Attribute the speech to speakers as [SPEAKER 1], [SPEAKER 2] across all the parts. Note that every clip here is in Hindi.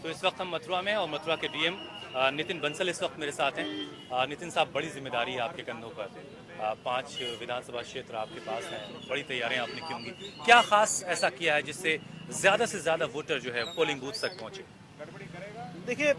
[SPEAKER 1] तो इस वक्त हम मथुरा में और मथुरा के डीएम नितिन बंसल इस वक्त मेरे साथ हैं। नितिन साहब, बड़ी जिम्मेदारी है आपके कंधों पर। 5 विधानसभा क्षेत्र आपके पास हैं, बड़ी तैयारियां आपने की होंगी। क्या खास ऐसा किया है जिससे ज़्यादा से ज़्यादा वोटर जो है पोलिंग बूथ तक पहुंचे?
[SPEAKER 2] देखिए,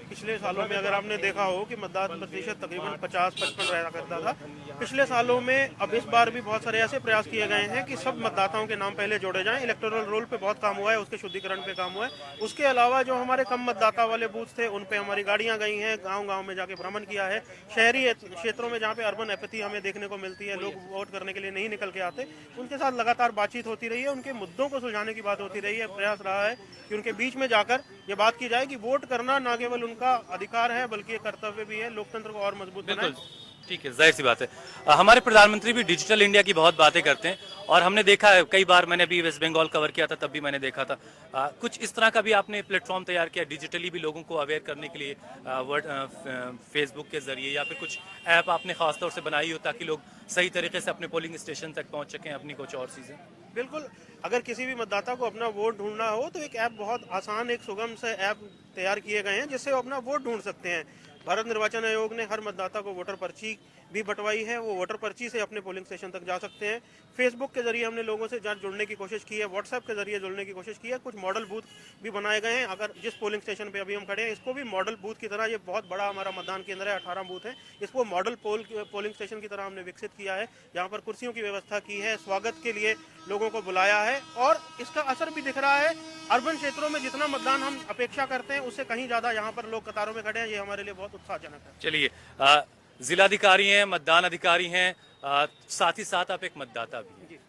[SPEAKER 2] पिछले सालों में अगर आपने देखा हो कि मतदान प्रतिशत तकरीबन 50-55 रहा करता था। पिछले सालों में अब इस बार भी बहुत सारे ऐसे प्रयास किए गए हैं कि सब मतदाताओं के नाम पहले जोड़े जाएं। इलेक्टोरल रोल पे बहुत काम हुआ है, उसके शुद्धिकरण पे काम हुआ है। उसके अलावा जो हमारे कम मतदाता वाले बूथ थे उन पे हमारी गाड़ियां गई हैं, गांव-गांव में जाके भ्रमण किया है। शहरी क्षेत्रों में जहाँ पे अर्बन एपैथी हमें देखने को मिलती है, लोग वोट करने के लिए नहीं निकल के आते, उनके साथ लगातार बातचीत होती रही है, उनके मुद्दों को सुलझाने की बात होती रही है। प्रयास रहा है कि उनके बीच में जाकर ये बात की जाए कि वोट करना ना केवल उनका अधिकार है बल्कि एक कर्तव्य भी है। लोकतंत्र को और मजबूत बनाए।
[SPEAKER 1] बिल्कुल, ठीक है, जाहिर सी बात है। हमारे प्रधानमंत्री भी डिजिटल इंडिया की बहुत बातें करते हैं और हमने देखा है, कई बार मैंने भी वेस्ट बंगाल कवर किया था, तब भी मैंने देखा था। कुछ इस तरह का भी आपने प्लेटफॉर्म तैयार किया डिजिटली भी लोगों को अवेयर करने के लिए, फेसबुक के जरिए, या फिर कुछ ऐप आपने खासतौर से बनाई हो ताकि लोग सही तरीके से अपने पोलिंग स्टेशन तक पहुंच सकें, अपनी कुछ और चीज़ें?
[SPEAKER 2] बिल्कुल, अगर किसी भी मतदाता को अपना वोट ढूंढना हो तो एक ऐप बहुत आसान, एक सुगम से ऐप तैयार किए गए हैं जिससे वो अपना वोट ढूंढ सकते हैं। भारत निर्वाचन आयोग ने हर मतदाता को वोटर पर्ची भी बंटवाई है, वो वोटर पर्ची से अपने पोलिंग स्टेशन तक जा सकते हैं। फेसबुक के जरिए हमने लोगों से जुड़ने की कोशिश की है, व्हाट्सएप के जरिए जुड़ने की कोशिश की है। कुछ मॉडल बूथ भी बनाए गए हैं। अगर जिस पोलिंग स्टेशन पे अभी हम खड़े हैं इसको भी मॉडल बूथ की तरह, ये बहुत बड़ा हमारा मतदान केंद्र है, 18 बूथ है, इसको मॉडल पोलिंग स्टेशन की तरह हमने विकसित किया है। यहाँ पर कुर्सियों की व्यवस्था की है, स्वागत के लिए लोगों को बुलाया है और इसका असर भी दिख रहा है। अर्बन क्षेत्रों में जितना मतदान हम अपेक्षा करते हैं उससे कहीं ज्यादा यहाँ पर लोग कतारों में खड़े हैं। ये हमारे लिए बहुत उत्साहजनक है।
[SPEAKER 1] चलिए, जिलाधिकारी हैं, मतदान अधिकारी हैं, साथ ही साथ आप एक मतदाता भी हैं।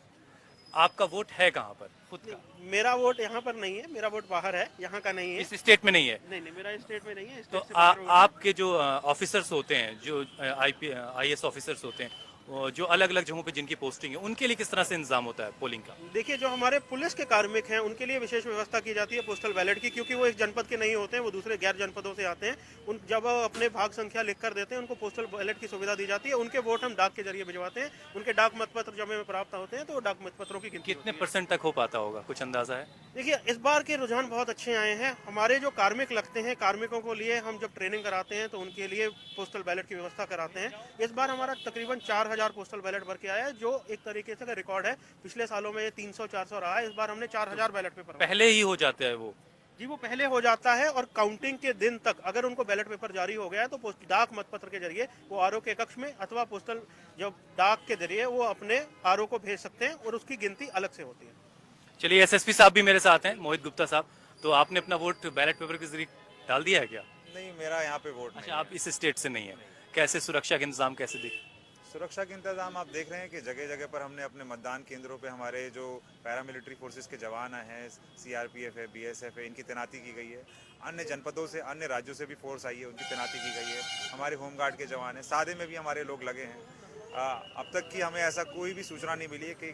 [SPEAKER 1] आपका वोट है कहाँ पर खुद का?
[SPEAKER 2] मेरा वोट यहाँ पर नहीं है, मेरा वोट बाहर है, यहाँ का नहीं है।
[SPEAKER 1] इस स्टेट में नहीं है?
[SPEAKER 2] नहीं नहीं, मेरा स्टेट में नहीं है।
[SPEAKER 1] तो
[SPEAKER 2] स्टेट से बाहर वोट है।
[SPEAKER 1] आपके जो ऑफिसर्स होते हैं, जो आईएएस ऑफिसर्स होते हैं, वो जो अलग अलग जगहों पे जिनकी पोस्टिंग है, उनके लिए किस तरह से इंतजाम होता है पोलिंग का?
[SPEAKER 2] देखिए, जो हमारे पुलिस के कार्मिक हैं उनके लिए विशेष व्यवस्था की जाती है पोस्टल बैलेट की, क्योंकि वो एक जनपद के नहीं होते हैं, वो दूसरे गैर जनपदों से आते हैं। उन जब वो अपने भाग संख्या लिख कर देते हैं उनको पोस्टल बैलेट की सुविधा दी जाती है। उनके वोट हम डाक के जरिए भिजवाते हैं। उनके डाक मतपत्र जब हमें प्राप्त होते हैं तो डाक मतपत्रों की गिनती
[SPEAKER 1] कितने
[SPEAKER 2] होती है।
[SPEAKER 1] परसेंट तक हो पाता होगा, कुछ अंदाजा है?
[SPEAKER 2] देखिए, इस बार के रुझान बहुत अच्छे आए हैं। हमारे जो कार्मिक लगते हैं, कार्मिकों को लिए हम जब ट्रेनिंग कराते हैं तो उनके लिए पोस्टल बैलेट की व्यवस्था कराते हैं। इस बार हमारा तकरीबन 4000 पोस्टल बैलेट भर के आया है, जो एक तरीके से रिकॉर्ड है। पिछले सालों में ये 300-400 रहा है, इस बार हमने 4000 बैलेट पेपर
[SPEAKER 1] पहले ही हो जाता है वो?
[SPEAKER 2] जी, वो पहले हो जाता है और काउंटिंग के दिन तक अगर उनको बैलेट पेपर जारी हो गया है तो डाक मतपत्र के जरिए वो आरओ के कक्ष में अथवा पोस्टल जब डाक के जरिए वो अपने आरओ को भेज सकते हैं और उसकी गिनती अलग से होती है।
[SPEAKER 1] चलिए, एसएसपी साहब भी मेरे साथ हैं, मोहित गुप्ता साहब। तो आपने अपना वोट बैलेट पेपर के जरिए डाल दिया है क्या?
[SPEAKER 3] नहीं, मेरा यहाँ पे वोट
[SPEAKER 1] अच्छा,
[SPEAKER 3] नहीं
[SPEAKER 1] आप इस स्टेट से नहीं है। कैसे सुरक्षा के इंतजाम कैसे देख?
[SPEAKER 3] है। सुरक्षा के इंतजाम आप देख रहे हैं कि जगह जगह पर हमने अपने मतदान केंद्रों पे हमारे जो पैरामिलिट्री फोर्सेस के जवान हैं, सीआरपीएफ है, बीएसएफ है, इनकी तैनाती की गई है। अन्य जनपदों से, अन्य राज्यों से भी फोर्स आई है, उनकी तैनाती की गई है। हमारे होमगार्ड के जवान हैं, सादे में भी हमारे लोग लगे हैं। अब तक की हमें ऐसा कोई भी सूचना नहीं मिली है कि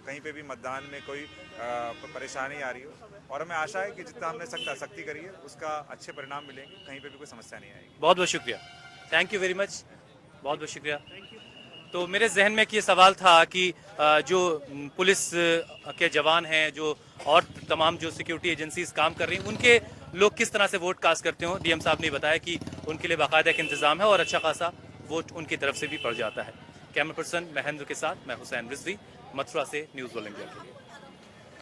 [SPEAKER 3] कहीं पे भी मतदान में कोई परेशानी आ रही हो, और हमें आशा है कि जितना हमने सख्ती करी है उसका अच्छे परिणाम मिलेंगे, कहीं पे भी कोई समस्या नहीं आएगी।
[SPEAKER 1] बहुत बहुत शुक्रिया, थैंक यू वेरी मच, बहुत बहुत शुक्रिया। तो मेरे जहन में ये सवाल था कि जो पुलिस के जवान हैं, जो और तमाम जो सिक्योरिटी एजेंसीज काम कर रही हैं, उनके लोग किस तरह से वोट कास्ट करते हो। डीएम साहब ने बताया कि उनके लिए बाकायदा एक इंतजाम है और अच्छा खासा वोट उनकी तरफ से भी पड़ जाता है। कैमरा पर्सन महेंद्र के साथ मैं हुसैन रिजवी, मथुरा से न्यूज़ वर्ल्ड इंडिया के लिए।